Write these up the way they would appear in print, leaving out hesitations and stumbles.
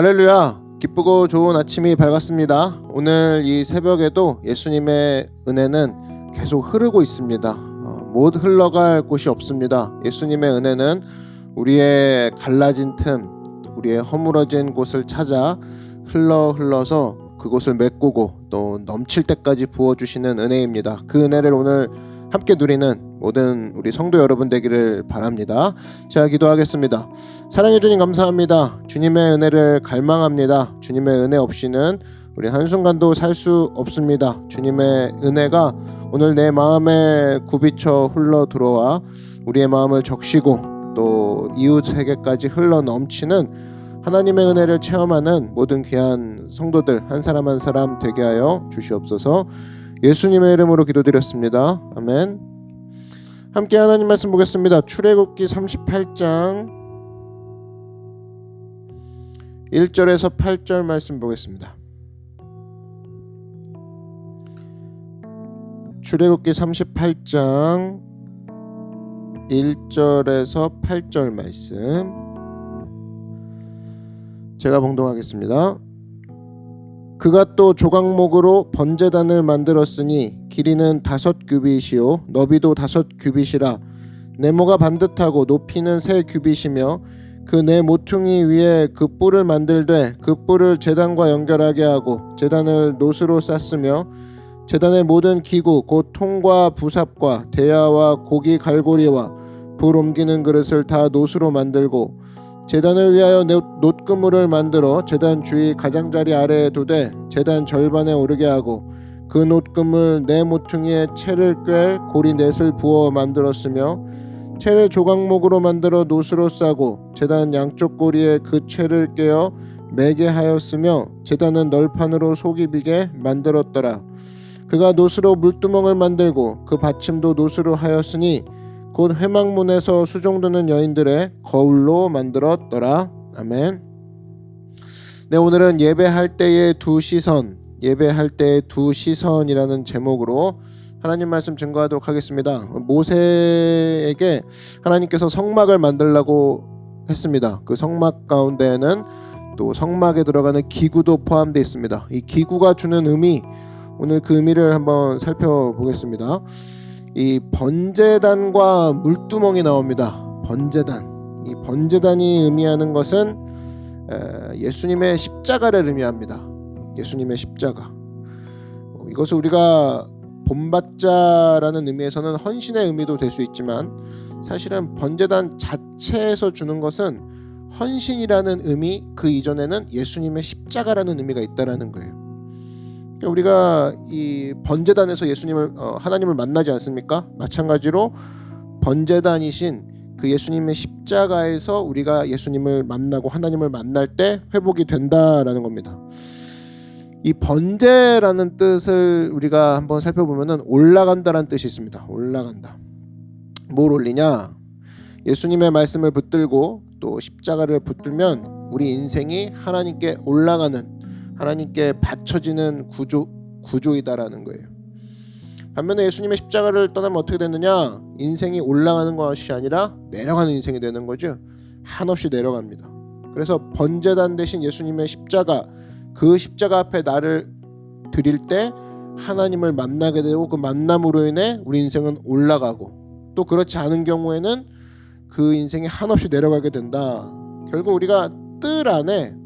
할렐루야! 기쁘고 좋은 아침이 밝았습니다. 오늘 이 새벽에도 예수님의 은혜는 계속 흐르고 있습니다. 못 흘러갈 곳이 없습니다. 예수님의 은혜는 우리의 갈라진 틈, 우리의 허물어진 곳을 찾아 흘러서 그곳을 메꾸고 또 넘칠 때까지 부어주시는 은혜입니다. 그 은혜를 오늘 함께 누리는 모든 우리 성도 여러분 되기를 바랍니다. 제가 기도하겠습니다. 사랑해 주님 감사합니다. 주님의 은혜를 갈망합니다. 주님의 은혜 없이는 우리 한순간도 살 수 없습니다. 주님의 은혜가 오늘 내 마음에 굽이쳐 흘러 들어와 우리의 마음을 적시고 또 이웃에게까지 흘러 넘치는 하나님의 은혜를 체험하는 모든 귀한 성도들 한 사람 한 사람 되게 하여 주시옵소서. 예수님의 이름으로 기도드렸습니다. 아멘. 함께 하나님 말씀 보겠습니다. 출애굽기 38장 1절에서 8절 말씀 보겠습니다. 출애굽기 38장 1절에서 8절 말씀 제가 봉독하겠습니다. 그가 또 조각목으로 번제단을 만들었으니 길이는 5규빗이요 너비도 5규빗이라 네모가 반듯하고 높이는 3규빗이며 그 네 모퉁이 위에 그 뿔을 만들되 그 뿔을 제단과 연결하게 하고 제단을 노스로 쌌으며 제단의 모든 기구 곧 통과 부삽과 대야와 고기 갈고리와 불 옮기는 그릇을 다 노스로 만들고 제단을 위하여 놋그물을 만들어 제단 주위 가장자리 아래에 두되 제단 절반에 오르게 하고 그 놋그물 네 모퉁이에 채를 꿰 고리 넷을 부어 만들었으며 채를 조각목으로 만들어 놋으로 싸고 제단 양쪽 고리에 그 채를 꿰어 매게 하였으며 제단은 널판으로 속이 비게 만들었더라. 그가 놋으로 물두멍을 만들고 그 받침도 놋으로 하였으니 곧 회막문에서 수종드는 여인들의 거울로 만들었더라. 아멘. 네, 오늘은 예배할 때의 두 시선이라는 제목으로 하나님 말씀 증거하도록 하겠습니다. 모세에게 하나님께서 성막을 만들라고 했습니다. 그 성막 가운데에는 또 성막에 들어가는 기구도 포함되어 있습니다. 이 기구가 주는 의미, 오늘 그 의미를 한번 살펴보겠습니다. 이 번제단과 물두멍이 나옵니다. 번제단. 이 번제단이 의미하는 것은 예수님의 십자가를 의미합니다. 예수님의 십자가. 이것을 우리가 본받자라는 의미에서는 헌신의 의미도 될 수 있지만 사실은 번제단 자체에서 주는 것은 헌신이라는 의미, 그 이전에는 예수님의 십자가라는 의미가 있다라는 거예요. 우리가 이 번제단에서 하나님을 만나지 않습니까? 마찬가지로 번제단이신 그 예수님의 십자가에서 우리가 예수님을 만나고 하나님을 만날 때 회복이 된다라는 겁니다. 이 번제라는 뜻을 우리가 한번 살펴보면은 올라간다라는 뜻이 있습니다. 올라간다. 뭘 올리냐? 예수님의 말씀을 붙들고 또 십자가를 붙들면 우리 인생이 하나님께 올라가는, 하나님께 받쳐지는 구조이다라는 거예요. 반면에 예수님의 십자가를 떠나면 어떻게 되느냐? 인생이 올라가는 것이 아니라 내려가는 인생이 되는 거죠. 한없이 내려갑니다. 그래서 번제단 대신 예수님의 십자가, 그 십자가 앞에 나를 드릴 때 하나님을 만나게 되고 그 만남으로 인해 우리 인생은 올라가고, 또 그렇지 않은 경우에는 그 인생이 한없이 내려가게 된다. 결국 우리가 뜰 안에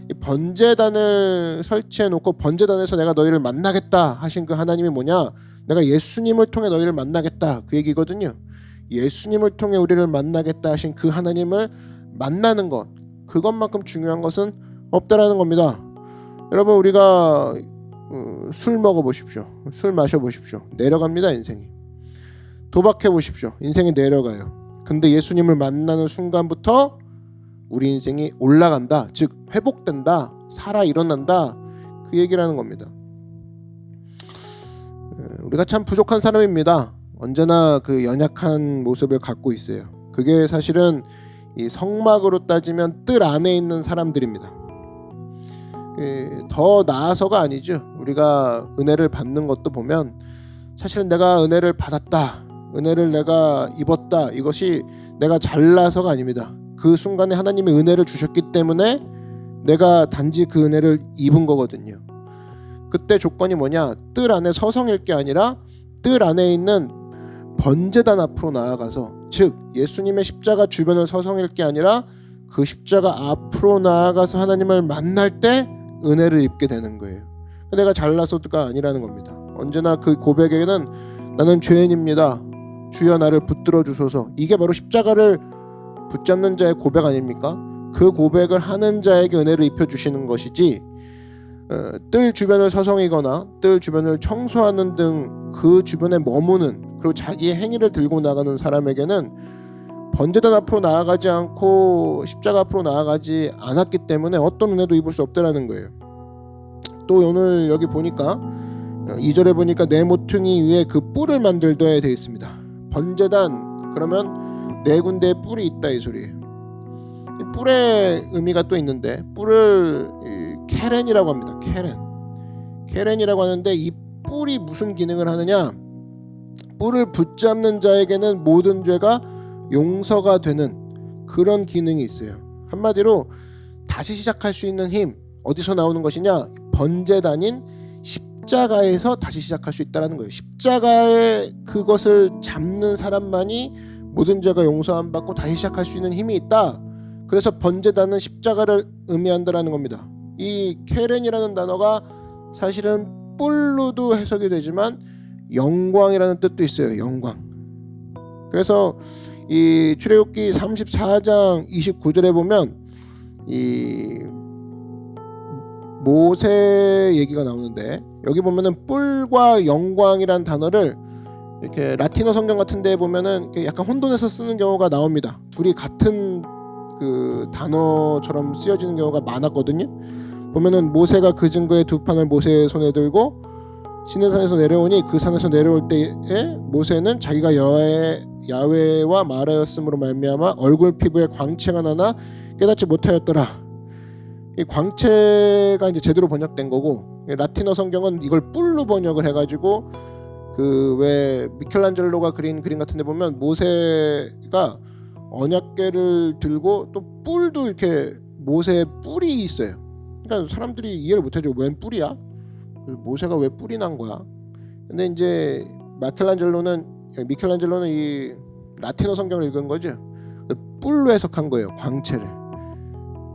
이 번제단을 설치해 놓고 번제단에서 내가 너희를 만나겠다 하신 그 하나님이 뭐냐? 내가 예수님을 통해 너희를 만나겠다, 그 얘기거든요. 예수님을 통해 우리를 만나겠다 하신 그 하나님을 만나는 것, 그것만큼 중요한 것은 없다라는 겁니다. 여러분, 우리가 술 먹어보십시오. 술 마셔보십시오. 내려갑니다, 인생이. 도박해보십시오. 인생이 내려가요. 근데 예수님을 만나는 순간부터 우리 인생이 올라간다, 즉 회복된다, 살아 일어난다, 그 얘기라는 겁니다. 우리가 참 부족한 사람입니다. 언제나 그 연약한 모습을 갖고 있어요. 그게 사실은 이 성막으로 따지면 뜰 안에 있는 사람들입니다. 더 나아서가 아니죠. 우리가 은혜를 받는 것도 보면 사실은 내가 은혜를 받았다, 은혜를 내가 입었다, 이것이 내가 잘나서가 아닙니다. 그 순간에 하나님이 은혜를 주셨기 때문에 내가 단지 그 은혜를 입은 거거든요. 그때 조건이 뭐냐? 뜰 안에 서성일 게 아니라 뜰 안에 있는 번제단 앞으로 나아가서, 즉 예수님의 십자가 주변을 서성일 게 아니라 그 십자가 앞으로 나아가서 하나님을 만날 때 은혜를 입게 되는 거예요. 내가 잘나서가 아니라는 겁니다. 언제나 그 고백에는 나는 죄인입니다. 주여 나를 붙들어 주소서. 이게 바로 십자가를 붙잡는 자의 고백 아닙니까? 그 고백을 하는 자에게 은혜를 입혀 주시는 것이지, 뜰 주변을 서성이거나 뜰 주변을 청소하는 등 그 주변에 머무는, 그리고 자기의 행위를 들고 나가는 사람에게는 번제단 앞으로 나아가지 않고 십자가 앞으로 나아가지 않았기 때문에 어떤 은혜도 입을 수 없다라는 거예요. 또 오늘 여기 보니까 2절에 보니까 내 모퉁이 위에 그 뿔을 만들어야 되어 있습니다. 번제단 그러면 네 군데에 뿔이 있다 이 소리예요. 뿔의 의미가 또 있는데, 뿔을 케렌이라고 합니다. 케렌이라고 하는데, 이 뿔이 무슨 기능을 하느냐? 뿔을 붙잡는 자에게는 모든 죄가 용서가 되는 그런 기능이 있어요. 한마디로 다시 시작할 수 있는 힘, 어디서 나오는 것이냐? 번제단인 십자가에서 다시 시작할 수 있다는 거예요. 십자가에 그것을 잡는 사람만이 모든 죄가 용서 안 받고 다시 시작할 수 있는 힘이 있다. 그래서 번제단은 십자가를 의미한다라는 겁니다. 이 케렌이라는 단어가 사실은 뿔로도 해석이 되지만 영광이라는 뜻도 있어요. 영광. 그래서 이 출애굽기 34장 29절에 보면 이 모세 얘기가 나오는데, 여기 보면은 뿔과 영광이란 단어를 이렇게 라틴어 성경 같은 데 보면은 약간 혼돈해서 쓰는 경우가 나옵니다. 둘이 같은 그 단어처럼 쓰여지는 경우가 많았거든요. 보면은 모세가 그 증거의 두 판을 모세의 손에 들고 시내산에서 내려오니 그 산에서 내려올 때에 모세는 자기가 야훼와 말하였으므로 말미암아 얼굴 피부에 광채가 나나 깨닫지 못하였더라. 이 광채가 이제 제대로 번역된 거고, 라틴어 성경은 이걸 뿔로 번역을 해가지고 그 왜 미켈란젤로가 그린 그림 같은데 보면 모세가 언약궤를 들고 또 뿔도 이렇게 모세의 뿔이 있어요. 그러니까 사람들이 이해를 못하죠. 웬 뿔이야? 모세가 왜 뿔이 난 거야? 근데 이제 미켈란젤로는 이 라틴어 성경을 읽은 거죠. 뿔로 해석한 거예요. 광채를.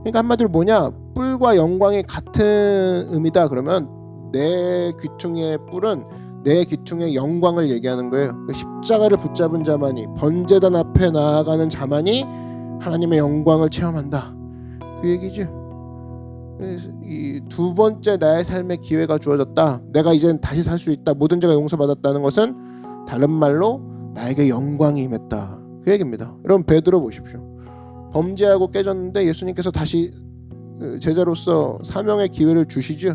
그러니까 한마디로 뭐냐? 뿔과 영광이 같은 의미다. 그러면 내 귀퉁이의 뿔은 내 귀퉁이의 영광을 얘기하는 거예요. 십자가를 붙잡은 자만이, 번제단 앞에 나아가는 자만이 하나님의 영광을 체험한다. 그 얘기죠. 이 두 번째 나의 삶의 기회가 주어졌다. 내가 이젠 다시 살 수 있다. 모든 죄가 용서받았다는 것은 다른 말로 나에게 영광이 임했다. 그 얘기입니다. 여러분 베드로 보십시오. 범죄하고 깨졌는데 예수님께서 다시 제자로서 사명의 기회를 주시죠.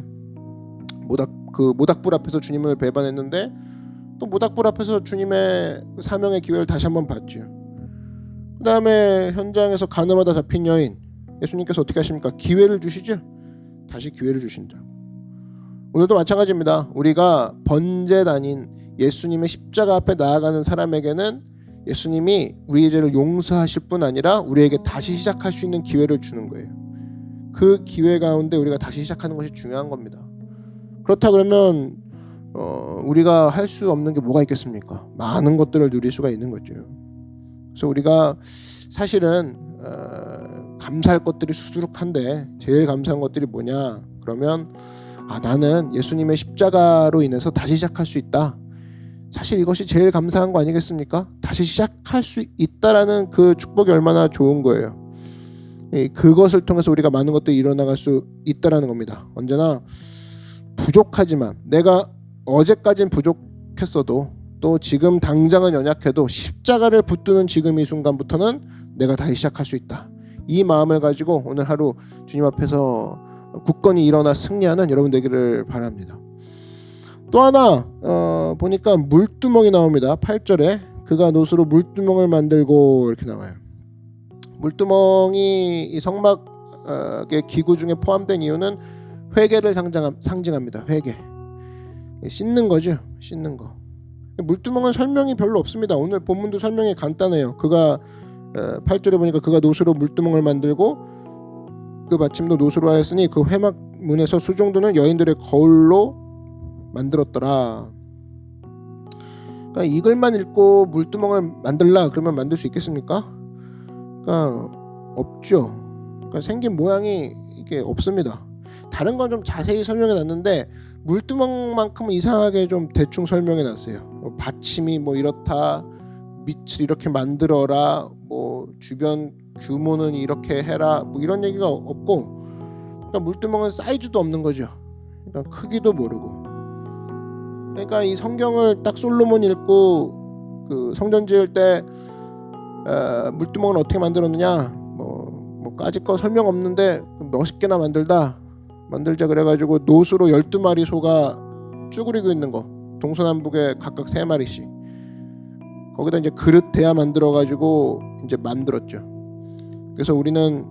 모닥불 앞에서 주님을 배반했는데 또 모닥불 앞에서 주님의 사명의 기회를 다시 한번 받죠. 그 다음에 현장에서 가늠하다 잡힌 여인, 예수님께서 어떻게 하십니까? 기회를 주시죠. 다시 기회를 주신다. 오늘도 마찬가지입니다. 우리가 번제단인 예수님의 십자가 앞에 나아가는 사람에게는 예수님이 우리의 죄를 용서하실 뿐 아니라 우리에게 다시 시작할 수 있는 기회를 주는 거예요. 그 기회 가운데 우리가 다시 시작하는 것이 중요한 겁니다. 그렇다 그러면 우리가 할 수 없는 게 뭐가 있겠습니까? 많은 것들을 누릴 수가 있는 거죠. 그래서 우리가 사실은 감사할 것들이 수두룩한데 제일 감사한 것들이 뭐냐? 그러면 나는 예수님의 십자가로 인해서 다시 시작할 수 있다. 사실 이것이 제일 감사한 거 아니겠습니까? 다시 시작할 수 있다라는 그 축복이 얼마나 좋은 거예요. 그것을 통해서 우리가 많은 것들이 일어나갈 수 있다라는 겁니다. 언제나 부족하지만, 내가 어제까진 부족했어도 또 지금 당장은 연약해도 십자가를 붙드는 지금 이 순간부터는 내가 다시 시작할 수 있다. 이 마음을 가지고 오늘 하루 주님 앞에서 굳건히 일어나 승리하는 여러분 되기를 바랍니다. 또 하나 보니까 물두멍이 나옵니다. 8절에 그가 노수로 물두멍을 만들고 이렇게 나와요. 물두멍이 이 성막의 기구 중에 포함된 이유는 회개를 상징합니다. 회개. 씻는 거죠. 씻는 거. 물두멍은 설명이 별로 없습니다. 오늘 본문도 설명이 간단해요. 그가 8절에 보니까 그가 노수로 물두멍을 만들고 그 받침도 노수로 하였으니 그 회막 문에서 수종도는 여인들의 거울로 만들었더라. 그러니까 이글만 읽고 물두멍을 만들라 그러면 만들 수 있겠습니까? 그러니까 없죠. 그러니까 생긴 모양이 이게 없습니다. 다른 건 좀 자세히 설명해 놨는데 물두멍만큼은 이상하게 좀 대충 설명해 놨어요. 받침이 뭐 이렇다, 밑을 이렇게 만들어라, 뭐 주변 규모는 이렇게 해라, 뭐 이런 얘기가 없고, 그러니까 물두멍은 사이즈도 없는 거죠. 그러니까 크기도 모르고. 그러니까 이 성경을 딱 솔로몬 읽고 그 성전 지을 때 물두멍을 어떻게 만들었느냐, 뭐 까짓 거 설명 없는데 몇십 개나 만들자 그래가지고 노수로 12마리 소가 쭈그리고 있는 거, 동서남북에 각각 3마리씩 거기다 이제 그릇 대야 만들어가지고 이제 만들었죠. 그래서 우리는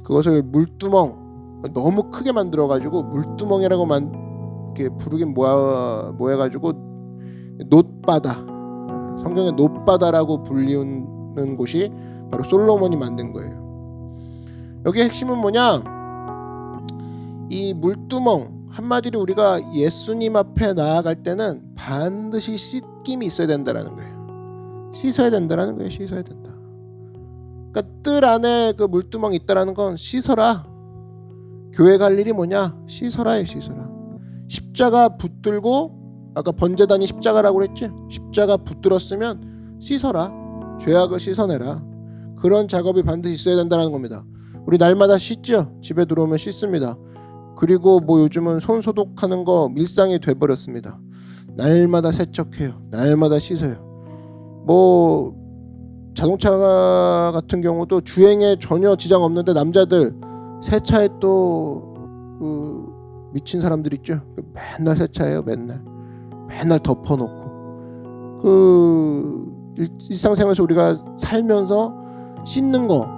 그것을 물두멍, 너무 크게 만들어가지고 물두멍이라고만 이렇게 부르긴 뭐해가지고 놋바다, 성경의 놋바다라고 불리는 곳이 바로 솔로몬이 만든 거예요. 여기 핵심은 뭐냐? 이 물두멍, 한마디로 우리가 예수님 앞에 나아갈 때는 반드시 씻김이 있어야 된다라는 거예요. 씻어야 된다라는 거예요. 씻어야 된다. 그러니까 뜰 안에 그 물두멍이 있다라는 건 씻어라. 교회 갈 일이 뭐냐? 씻어라예요. 씻어라. 십자가 붙들고, 아까 번제단이 십자가라고 그랬지? 십자가 붙들었으면 씻어라. 죄악을 씻어내라. 그런 작업이 반드시 있어야 된다는 겁니다. 우리 날마다 씻죠? 집에 들어오면 씻습니다. 그리고 뭐 요즘은 손 소독하는 거 일상이 돼버렸습니다. 날마다 세척해요. 날마다 씻어요. 뭐 자동차 같은 경우도 주행에 전혀 지장 없는데 남자들 세차에 또 그 미친 사람들 있죠. 맨날 세차해요. 맨날 덮어놓고. 그 일상생활에서 우리가 살면서 씻는 거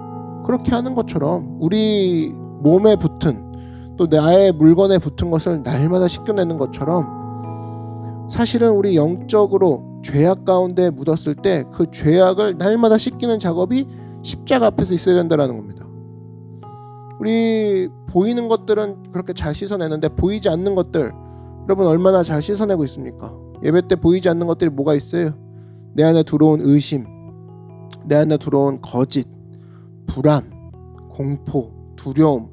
그렇게 하는 것처럼 우리 몸에 붙은, 또 나의 물건에 붙은 것을 날마다 씻겨내는 것처럼 사실은 우리 영적으로 죄악 가운데 묻었을 때 그 죄악을 날마다 씻기는 작업이 십자가 앞에서 있어야 된다는 겁니다. 우리 보이는 것들은 그렇게 잘 씻어내는데 보이지 않는 것들, 여러분 얼마나 잘 씻어내고 있습니까? 예배 때 보이지 않는 것들이 뭐가 있어요? 내 안에 들어온 의심, 내 안에 들어온 거짓, 불안, 공포, 두려움,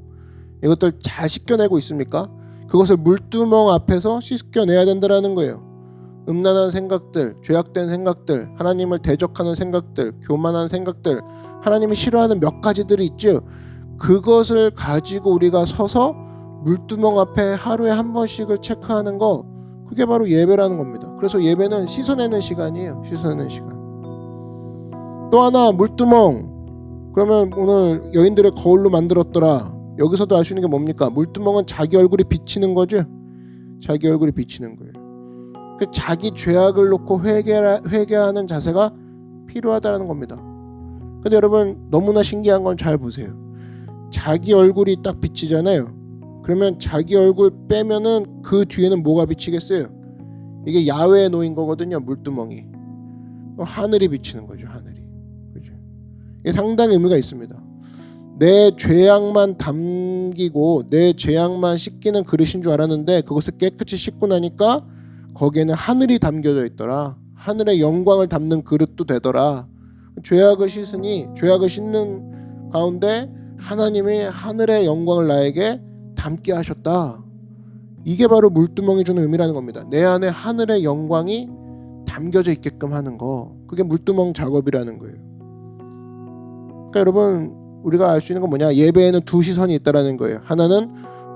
이것들 잘 씻겨내고 있습니까? 그것을 물두멍 앞에서 씻겨내야 된다는 거예요. 음란한 생각들, 죄악된 생각들, 하나님을 대적하는 생각들, 교만한 생각들, 하나님이 싫어하는 몇 가지들이 있죠. 그것을 가지고 우리가 서서 물두멍 앞에 하루에 한 번씩을 체크하는 거, 그게 바로 예배라는 겁니다. 그래서 예배는 씻어내는 시간이에요. 씻어내는 시간. 또 하나, 물두멍, 그러면 오늘 여인들의 거울로 만들었더라. 여기서도 알 수 있는 게 뭡니까? 물두멍은 자기 얼굴이 비치는 거죠. 자기 얼굴이 비치는 거예요. 그 자기 죄악을 놓고 회개하는 자세가 필요하다는 겁니다. 근데 여러분 너무나 신기한 건 잘 보세요. 자기 얼굴이 딱 비치잖아요. 그러면 자기 얼굴 빼면은 그 뒤에는 뭐가 비치겠어요? 이게 야훼에 놓인 거거든요. 물두멍이. 하늘이 비치는 거죠. 하늘이. 그죠? 이게 상당히 의미가 있습니다. 내 죄악만 담기고 내 죄악만 씻기는 그릇인 줄 알았는데 그것을 깨끗이 씻고 나니까 거기에는 하늘이 담겨져 있더라. 하늘의 영광을 담는 그릇도 되더라. 죄악을 씻으니 죄악을 씻는 가운데 하나님이 하늘의 영광을 나에게 담게 하셨다. 이게 바로 물두멍이 주는 의미라는 겁니다. 내 안에 하늘의 영광이 담겨져 있게끔 하는 거, 그게 물두멍 작업이라는 거예요. 그러니까 여러분 우리가 알 수 있는 건 뭐냐? 예배에는 두 시선이 있다라는 거예요. 하나는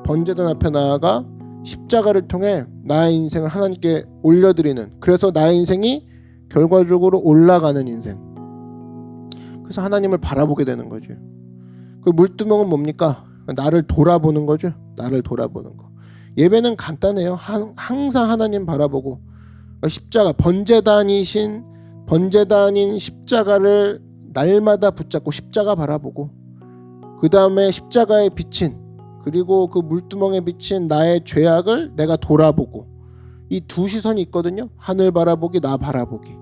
번제단 앞에 나아가 십자가를 통해 나의 인생을 하나님께 올려드리는, 그래서 나의 인생이 결과적으로 올라가는 인생, 그래서 하나님을 바라보게 되는 거죠. 그 물두멍은 뭡니까? 나를 돌아보는 거죠. 나를 돌아보는 거. 예배는 간단해요. 항상 하나님 바라보고, 십자가, 번제단인 십자가를 날마다 붙잡고 십자가 바라보고, 그 다음에 십자가에 비친, 그리고 그 물두멍에 비친 나의 죄악을 내가 돌아보고, 이 두 시선이 있거든요. 하늘 바라보기, 나 바라보기.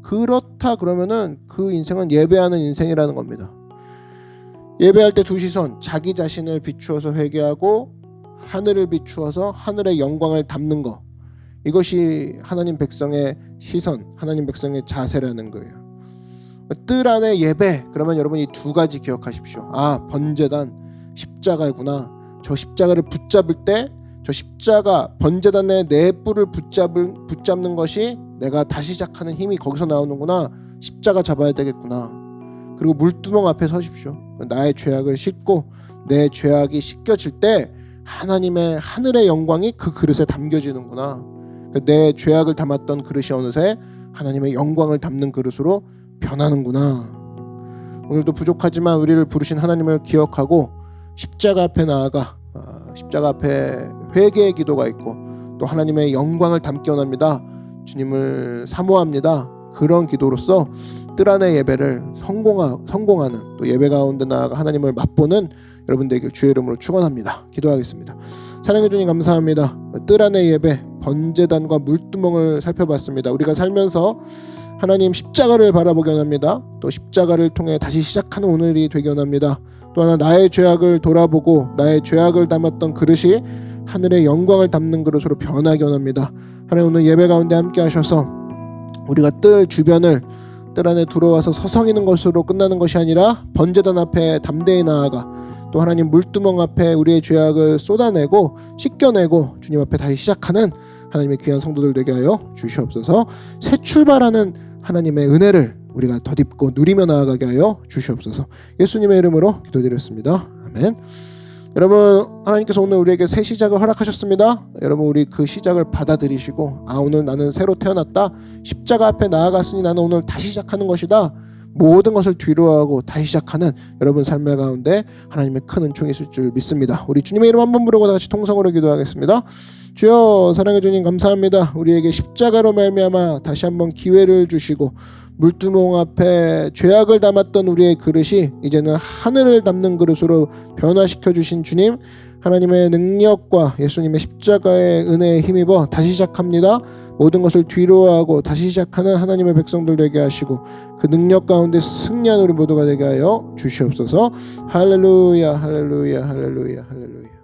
그렇다 그러면은 그 인생은 예배하는 인생이라는 겁니다. 예배할 때 두 시선, 자기 자신을 비추어서 회개하고 하늘을 비추어서 하늘의 영광을 담는 것, 이것이 하나님 백성의 시선, 하나님 백성의 자세라는 거예요. 뜰 안에 예배, 그러면 여러분 이 두 가지 기억하십시오. 아, 번제단 십자가구나. 저 십자가를 붙잡을 때 저 십자가 번제단의 내 뿔을 붙잡는 것이 내가 다시 시작하는 힘이 거기서 나오는구나. 십자가 잡아야 되겠구나. 그리고 물두멍 앞에 서십시오. 나의 죄악을 씻고 내 죄악이 씻겨질 때 하나님의 하늘의 영광이 그 그릇에 담겨지는구나. 내 죄악을 담았던 그릇이 어느새 하나님의 영광을 담는 그릇으로 변하는구나. 오늘도 부족하지만 우리를 부르신 하나님을 기억하고 십자가 앞에 나아가 십자가 앞에 회개의 기도가 있고 또 하나님의 영광을 담기 원합니다. 주님을 사모합니다. 그런 기도로서 뜰 안의 예배를 성공하는 또 예배 가운데 나아가 하나님을 맛보는 여러분 되길 주의 이름으로 축원합니다. 기도하겠습니다. 사랑해 주님 감사합니다. 뜰 안의 예배, 번제단과 물두멍을 살펴봤습니다. 우리가 살면서 하나님 십자가를 바라보게 원합니다. 또 십자가를 통해 다시 시작하는 오늘이 되게 원합니다. 또 하나 나의 죄악을 돌아보고 나의 죄악을 담았던 그릇이 하늘의 영광을 담는 그릇으로 변하게 원합니다. 하나님 오늘 예배 가운데 함께 하셔서 우리가 뜰 주변을 뜰 안에 들어와서 서성이는 것으로 끝나는 것이 아니라 번제단 앞에 담대히 나아가 또 하나님 물두멍 앞에 우리의 죄악을 쏟아내고 씻겨내고 주님 앞에 다시 시작하는 하나님의 귀한 성도들 되게 하여 주시옵소서. 새 출발하는 하나님의 은혜를 우리가 덧입고 누리며 나아가게 하여 주시옵소서. 예수님의 이름으로 기도드렸습니다. 아멘. 여러분, 하나님께서 오늘 우리에게 새 시작을 허락하셨습니다. 여러분, 우리 그 시작을 받아들이시고 오늘 나는 새로 태어났다. 십자가 앞에 나아갔으니 나는 오늘 다시 시작하는 것이다. 모든 것을 뒤로하고 다시 시작하는 여러분 삶의 가운데 하나님의 큰 은총이 있을 줄 믿습니다. 우리 주님의 이름 한번 부르고 다 같이 통성으로 기도하겠습니다. 주여, 사랑해 주님 감사합니다. 우리에게 십자가로 말미암아 다시 한번 기회를 주시고 물두멍 앞에 죄악을 담았던 우리의 그릇이 이제는 하늘을 담는 그릇으로 변화시켜 주신 주님, 하나님의 능력과 예수님의 십자가의 은혜에 힘입어 다시 시작합니다. 모든 것을 뒤로하고 다시 시작하는 하나님의 백성들 되게 하시고 그 능력 가운데 승리하는 우리 모두가 되게 하여 주시옵소서. 할렐루야, 할렐루야, 할렐루야, 할렐루야.